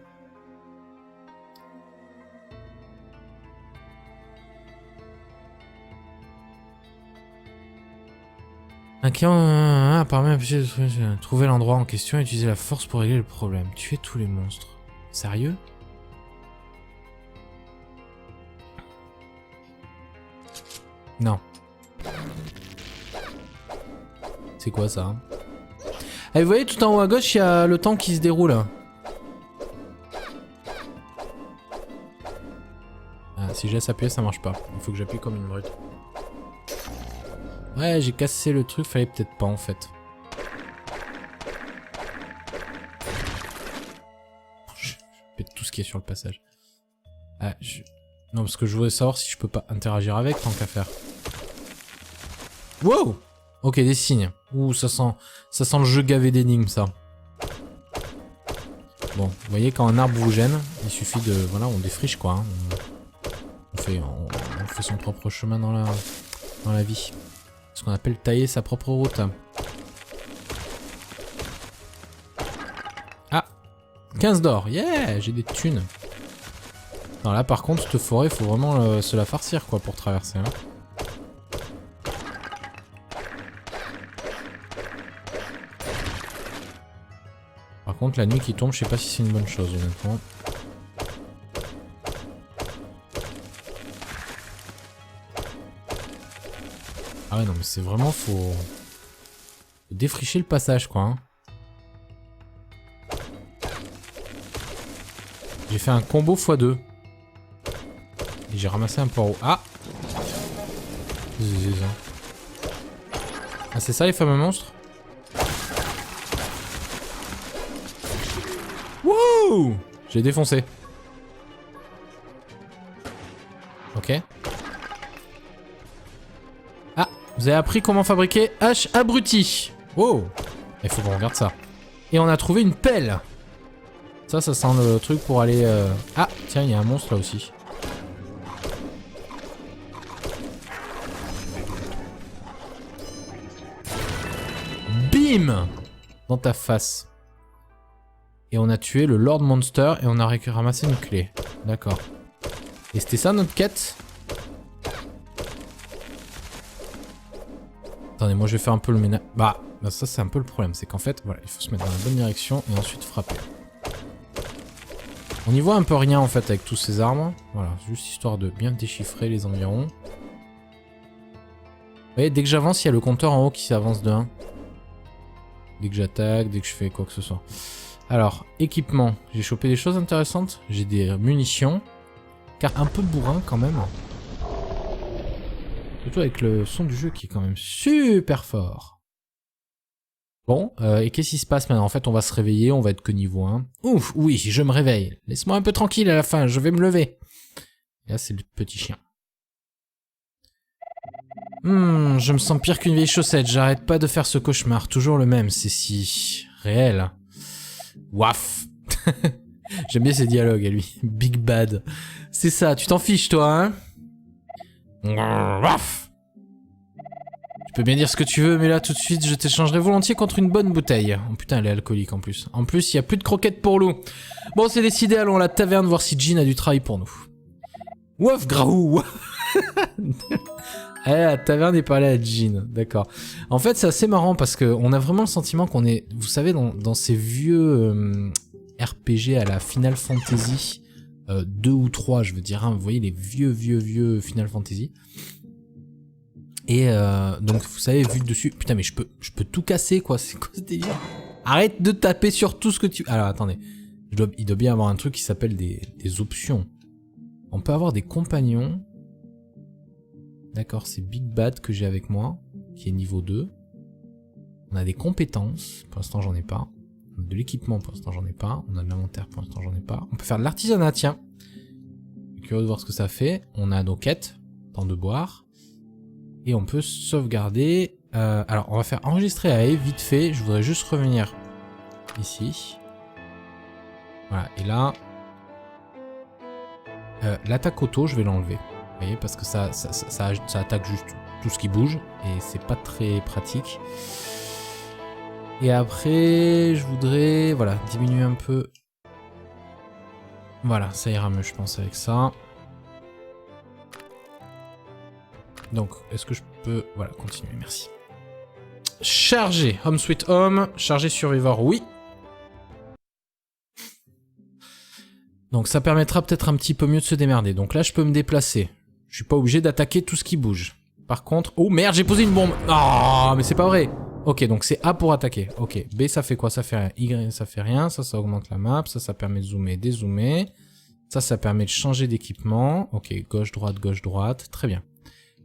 Speaker 1: Un client apparemment a trouvé l'endroit en question et utiliser la force pour régler le problème. Tuer tous les monstres. Sérieux? Non. C'est quoi ça, hein? Ah, vous voyez tout en haut à gauche, il y a le temps qui se déroule. Ah, si je laisse appuyer, ça marche pas. Il faut que j'appuie comme une brute. Ouais, j'ai cassé le truc, fallait peut-être pas en fait. Je pète tout ce qui est sur le passage. Ah, non, parce que je voudrais savoir si je peux pas interagir avec, tant qu'à faire. Wow! Ok, des signes. Ouh, ça sent le jeu gavé d'énigmes, ça. Bon, vous voyez, quand un arbre vous gêne, il suffit de... Voilà, on défriche, quoi. Hein. On fait son propre chemin dans la vie. Ce qu'on appelle tailler sa propre route. Ah, 15 d'or. Yeah, j'ai des thunes. Non, là, par contre, cette forêt, il faut vraiment se la farcir, quoi, pour traverser. Hein. Par contre, la nuit qui tombe, je sais pas si c'est une bonne chose, honnêtement. Ah ouais, non, mais c'est vraiment... Faut défricher le passage, quoi. Hein. J'ai fait un combo x2. Et j'ai ramassé un poireau. Ah! Ah, c'est ça les fameux monstres? Wouh! J'ai défoncé. Ok. Ah, vous avez appris comment fabriquer hache abruti. Wow! Il faut qu'on regarde ça. Et on a trouvé une pelle. Ça sent le truc pour aller... Ah, tiens, il y a un monstre là aussi. Bim! Dans ta face. Et on a tué le Lord Monster et on a ramassé une clé. D'accord. Et c'était ça notre quête? Attendez, moi je vais faire un peu le ménage. Bah ça c'est un peu le problème. C'est qu'en fait, voilà, il faut se mettre dans la bonne direction et ensuite frapper. On y voit un peu rien en fait avec tous ces armes. Voilà, juste histoire de bien déchiffrer les environs. Vous voyez, dès que j'avance, il y a le compteur en haut qui s'avance de 1. Dès que j'attaque, dès que je fais quoi que ce soit. Alors, équipement. J'ai chopé des choses intéressantes. J'ai des munitions. Car un peu bourrin quand même. Surtout avec le son du jeu qui est quand même super fort. Bon, et qu'est-ce qui se passe maintenant? En fait, on va se réveiller, on va être que niveau 1. Ouf, oui, je me réveille. Laisse-moi un peu tranquille à la fin, je vais me lever. Et là, c'est le petit chien. Je me sens pire qu'une vieille chaussette, j'arrête pas de faire ce cauchemar. Toujours le même, c'est si réel. Waf. J'aime bien ces dialogues à lui. Big Bad. C'est ça, tu t'en fiches toi, hein? Waf. Tu peux bien dire ce que tu veux, mais là tout de suite je t'échangerai volontiers contre une bonne bouteille. Oh putain, elle est alcoolique en plus. En plus, il y a plus de croquettes pour loup. Bon, c'est décidé, allons à la taverne voir si Jean a du travail pour nous. Waf, graou. Eh, la taverne est parlée à Jean, d'accord. En fait, c'est assez marrant parce qu'on a vraiment le sentiment qu'on est, vous savez, dans ces vieux RPG à la Final Fantasy 2 ou 3, je veux dire, hein, vous voyez les vieux Final Fantasy. Et donc, vous savez, vu de dessus, putain, mais je peux tout casser, quoi, c'est quoi ce délire? Arrête de taper sur tout ce que tu... Alors, attendez, il doit bien avoir un truc qui s'appelle des options. On peut avoir des compagnons. D'accord, c'est Big Bad que j'ai avec moi, qui est niveau 2. On a des compétences, pour l'instant j'en ai pas. On a de l'équipement, pour l'instant j'en ai pas. On a de l'inventaire, pour l'instant j'en ai pas. On peut faire de l'artisanat, tiens. Je suis curieux de voir ce que ça fait. On a nos quêtes, temps de boire. Et on peut sauvegarder. Alors on va faire enregistrer à E, vite fait. Je voudrais juste revenir ici. Voilà, et là... l'attaque auto, je vais l'enlever. Vous voyez, parce que ça attaque juste tout ce qui bouge et c'est pas très pratique. Et après, je voudrais, voilà, diminuer un peu. Voilà, ça ira mieux, je pense, avec ça. Donc, est-ce que je peux, voilà, continuer, merci. Charger, Home Sweet Home, charger Survivor, oui. Donc ça permettra peut-être un petit peu mieux de se démerder. Donc là, je peux me déplacer. Je suis pas obligé d'attaquer tout ce qui bouge. Par contre... Oh merde, j'ai posé une bombe. Oh, mais c'est pas vrai. Ok, donc c'est A pour attaquer. Ok, B ça fait quoi? Ça fait rien. Y ça fait rien. Ça augmente la map. Ça permet de zoomer, dézoomer. Ça permet de changer d'équipement. Ok, gauche, droite. Très bien.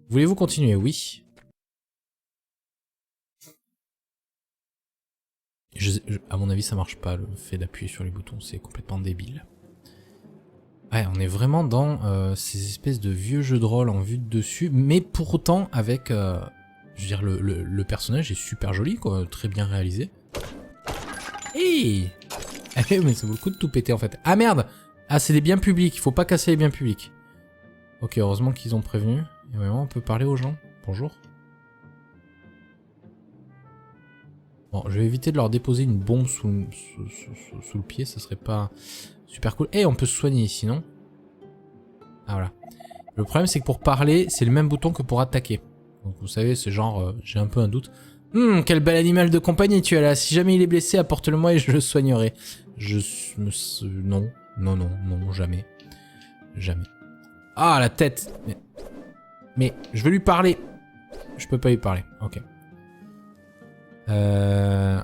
Speaker 1: Voulez-vous continuer? Oui. À mon avis, ça marche pas, le fait d'appuyer sur les boutons. C'est complètement débile. Ouais, on est vraiment dans ces espèces de vieux jeux de rôle en vue de dessus, mais pour autant avec, je veux dire, le personnage est super joli, quoi, très bien réalisé. Hey, mais ça vaut le coup de tout péter en fait. Ah merde! Ah, c'est des biens publics, il faut pas casser les biens publics. Ok, heureusement qu'ils ont prévenu. Et vraiment, on peut parler aux gens. Bonjour. Bon, je vais éviter de leur déposer une bombe sous le pied, ça serait pas... super cool. Et on peut se soigner ici, non? Ah voilà. Le problème c'est que pour parler, c'est le même bouton que pour attaquer. Donc vous savez, c'est genre, j'ai un peu un doute. Quel bel animal de compagnie tu as là. Si jamais il est blessé, apporte-le-moi et je le soignerai. Non, jamais. Jamais. Ah, la tête. Mais je veux lui parler. je peux pas y parler. Ok.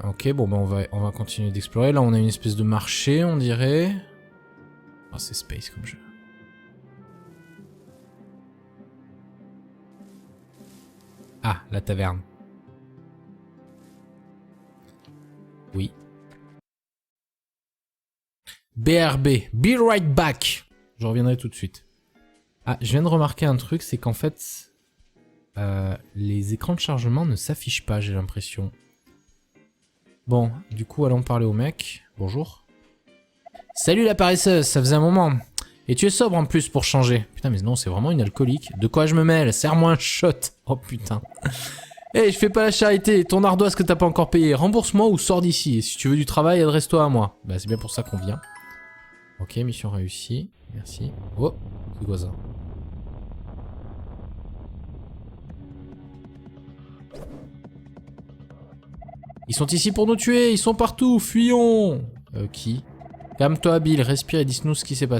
Speaker 1: Ok, bon bah on va continuer d'explorer. Là on a une espèce de marché, on dirait. Oh, c'est space comme jeu. Ah, la taverne. Oui. BRB, be right back. Je reviendrai tout de suite. Ah, je viens de remarquer un truc, c'est qu'en fait, les écrans de chargement ne s'affichent pas, j'ai l'impression. Bon, du coup, allons parler au mec. Bonjour. Salut la paresseuse, ça faisait un moment. Et tu es sobre en plus pour changer. Putain, mais non, c'est vraiment une alcoolique. De quoi je me mêle? Serre-moi un shot. Oh putain. Eh, je fais pas la charité. Ton ardoise que t'as pas encore payé. Rembourse-moi ou sors d'ici. Et si tu veux du travail, adresse-toi à moi. Bah, c'est bien pour ça qu'on vient. Ok, mission réussie. Merci. Oh, c'est quoi ça? Ils sont ici pour nous tuer. Ils sont partout. Fuyons. Qui? Calme-toi, Bill. Respire et dis-nous ce qui s'est passé.